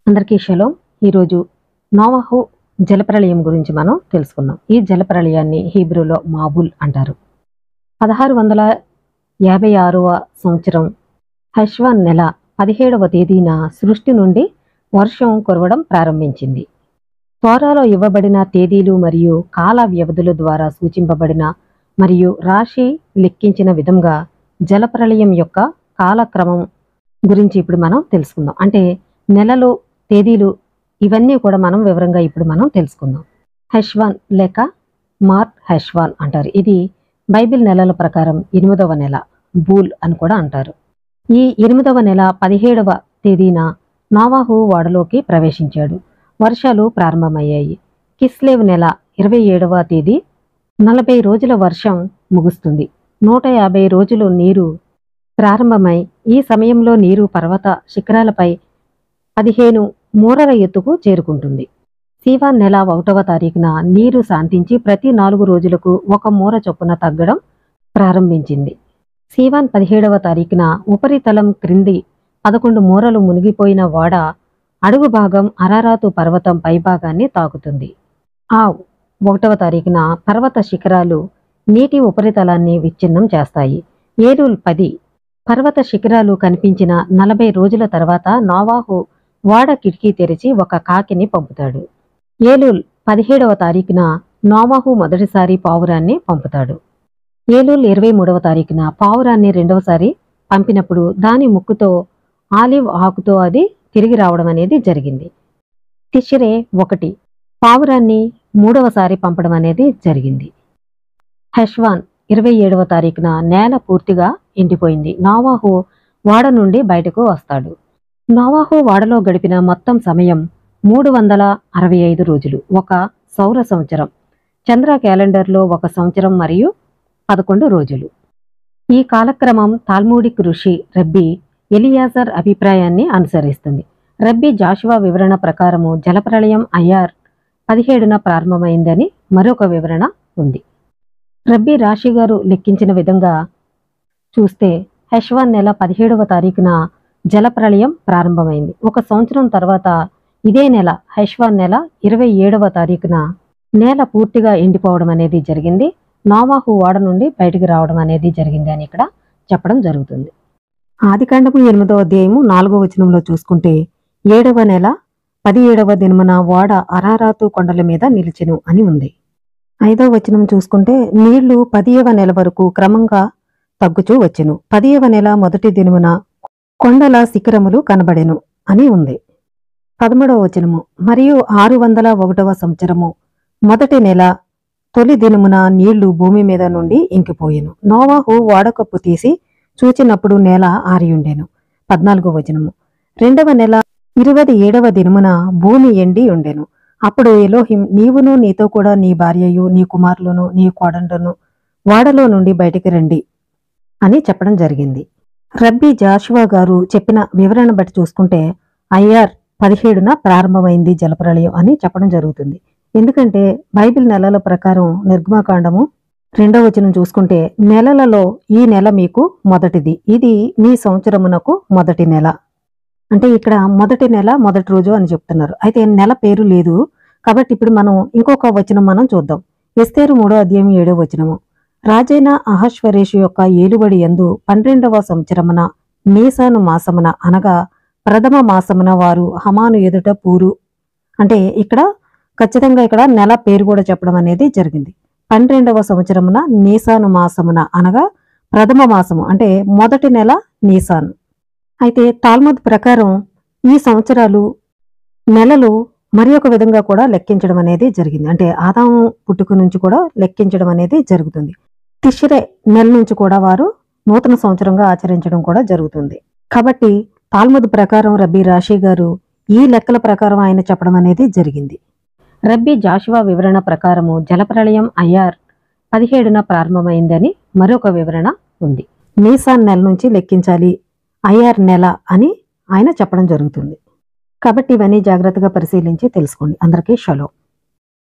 అందరికీ షలోం. ఈరోజు నోవహు జలప్రళయం గురించి మనం తెలుసుకుందాం. ఈ జలప్రళయాన్ని హీబ్రూలో మాబుల్ అంటారు. 1656వ సంవత్సరం హెష్వాన్ నెల 17వ తేదీన సృష్టి నుండి వర్షం కురవడం ప్రారంభించింది. తోరాలో ఇవ్వబడిన తేదీలు మరియు కాల వ్యవధుల ద్వారా సూచింపబడిన మరియు రాశి లెక్కించిన విధంగా జలప్రళయం యొక్క కాలక్రమం గురించి ఇప్పుడు మనం తెలుసుకుందాం. అంటే నెలలు, తేదీలు ఇవన్నీ కూడా మనం వివరంగా ఇప్పుడు మనం తెలుసుకుందాం. హెష్వాన్ లేక మార్ట్ హెష్వాన్ అంటారు. ఇది బైబిల్ నెలల ప్రకారం 8వ నెల, బూల్ అని కూడా అంటారు. ఈ 8వ నెల 17వ తేదీన నోవహు ఓడలోకి ప్రవేశించాడు. వర్షాలు ప్రారంభమయ్యాయి. కిస్లేవ్ నెల 27వ తేదీ 40 రోజుల వర్షం ముగుస్తుంది. 150 రోజులు నీరు ప్రారంభమై ఈ సమయంలో నీరు పర్వత శిఖరాలపై 15 మూరల ఎత్తుకు చేరుకుంటుంది. సీవాన్ నెల 1వ తారీఖున నీరు శాంతించి ప్రతి 4 రోజులకు 1 మూర చొప్పున తగ్గడం ప్రారంభించింది. సీవాన్ 17వ తారీఖున ఉపరితలం క్రింది 11 మూరలు మునిగిపోయిన ఓడ అడుగు భాగం అరారాతు పర్వతం పైభాగాన్ని తాకుతుంది. ఆ 1వ తారీఖున పర్వత శిఖరాలు నీటి ఉపరితలాన్ని విచ్ఛిన్నం చేస్తాయి. ఏలూల్ 10 పర్వత శిఖరాలు కనిపించిన 40 రోజుల తర్వాత నోవహు ఓడ కిటికీ తెరిచి ఒక కాకిని పంపుతాడు. ఏలూల్ 17వ తారీఖున నోవహు మొదటిసారి పావురాన్ని పంపుతాడు. ఏలూల్ 23వ తారీఖున పావురాన్ని రెండవసారి పంపినప్పుడు దాని ముక్కుతో ఆలివ్ ఆకుతో అది తిరిగి రావడం అనేది జరిగింది. తిషిరే 1 పావురాన్ని 3వసారి పంపడం అనేది జరిగింది. హెష్వాన్ 27వ తారీఖున నేల పూర్తిగా ఎండిపోయింది. నోవహు ఓడ నుండి బయటకు వస్తాడు. నోవహు ఓడలో గడిపిన మొత్తం సమయం 365 రోజులు, ఒక సౌర సంవత్సరం. చంద్ర క్యాలెండర్లో 1 సంవత్సరం మరియు 11 రోజులు. ఈ కాలక్రమం తాల్మూడిక్ ఋషి రబ్బీ ఎలియాజర్ అభిప్రాయాన్ని అనుసరిస్తుంది. రబ్బీ జాషువా వివరణ ప్రకారము జలప్రళయం అయ్యార్ 17న ప్రారంభమైందని మరొక వివరణ ఉంది. రబ్బీ రాశి గారు లెక్కించిన విధంగా చూస్తే హెష్వాన్ నెల 17వ తారీఖున జలప్రళయం ప్రారంభమైంది. 1 సంవత్సరం తర్వాత ఇదే నెల హెష్వాన్ నెల 27వ తారీఖున నేల పూర్తిగా ఎండిపోవడం అనేది జరిగింది. నోవహు ఓడ నుండి బయటికి రావడం అనేది జరిగింది అని ఇక్కడ చెప్పడం జరుగుతుంది. ఆదికాండము 8వ అధ్యాయము 4వ వచనంలో చూసుకుంటే 7వ నెల 17వ దినమున ఓడ అరారాతు కొండల మీద నిలిచెను అని ఉంది. 5వ వచనం చూసుకుంటే నీళ్లు 10వ నెల వరకు క్రమంగా తగ్గుచూ వచ్చెను. 10వ నెల మొదటి దినమున కొండల శిఖరములు కనబడెను అని ఉంది. 13వ వచనము మరియు 601వ సంవత్సరము మొదటి నెల తొలి దినమున నీళ్లు భూమి మీద నుండి ఇంకిపోయెను. నోవహు ఓడకప్పు తీసి చూచినప్పుడు నేల ఆరియుండెను. 14వ వచనము 2వ నెల 27వ దినమున భూమి ఎండి ఉండెను. అప్పుడు ఎలోహిం నీవును నీతో కూడా నీ భార్యయు నీ కుమారులను నీ కోడండ్లను ఓడలో నుండి బయటికి రండి అని చెప్పడం జరిగింది. రబ్బీ జాషువా గారు చెప్పిన వివరణ బట్టి చూసుకుంటే అయ్యార్ 17న ప్రారంభమైంది జలప్రళయం అని చెప్పడం జరుగుతుంది. ఎందుకంటే బైబిల్ నెలల ప్రకారం నిర్గమకాండము 2వ వచనం చూసుకుంటే నెలలలో ఈ నెల మీకు మొదటిది, ఇది మీ సంవత్సరమునకు మొదటి నెల. అంటే ఇక్కడ మొదటి నెల మొదటి రోజు అని చెప్తున్నారు. అయితే నెల పేరు లేదు కాబట్టి ఇప్పుడు మనం ఇంకొక వచనం మనం చూద్దాం. ఎస్తేరు 3వ అధ్యాయం 7వ వచనము రాజైన అహష్వరేషు యొక్క ఏలుబడి యందు 12వ సంవత్సరమున నీసాను మాసమున అనగా ప్రథమ మాసమున వారు హమాను ఎదుట పూరు. అంటే ఇక్కడ ఖచ్చితంగా ఇక్కడ నెల పేరు కూడా చెప్పడం అనేది జరిగింది. 12వ సంవత్సరమున నీసాను మాసమున అనగా ప్రథమ మాసము అంటే మొదటి నెల నీసాను. అయితే తాల్ముద్ ప్రకారం ఈ సంవత్సరాలు నెలలు మరి ఒక విధంగా కూడా లెక్కించడం అనేది జరిగింది. అంటే ఆదాము పుట్టుక నుంచి కూడా లెక్కించడం అనేది జరుగుతుంది. తిషిరే నెల నుంచి కూడా వారు నూతన సంవత్సరంగా ఆచరించడం కూడా జరుగుతుంది. కాబట్టి తాల్ముద్ ప్రకారం రబ్బీ రాషి గారు ఈ లెక్కల ప్రకారం ఆయన చెప్పడం అనేది జరిగింది. రబ్బీ జాషువా వివరణ ప్రకారము జలప్రళయం అయ్యార్ 17న ప్రారంభమైందని మరొక వివరణ ఉంది. నీసాన్ నెల నుంచి లెక్కించాలి అయ్యార్ నెల అని ఆయన చెప్పడం జరుగుతుంది. కాబట్టి ఇవన్నీ జాగ్రత్తగా పరిశీలించి తెలుసుకోండి. అందరికీ షలోం.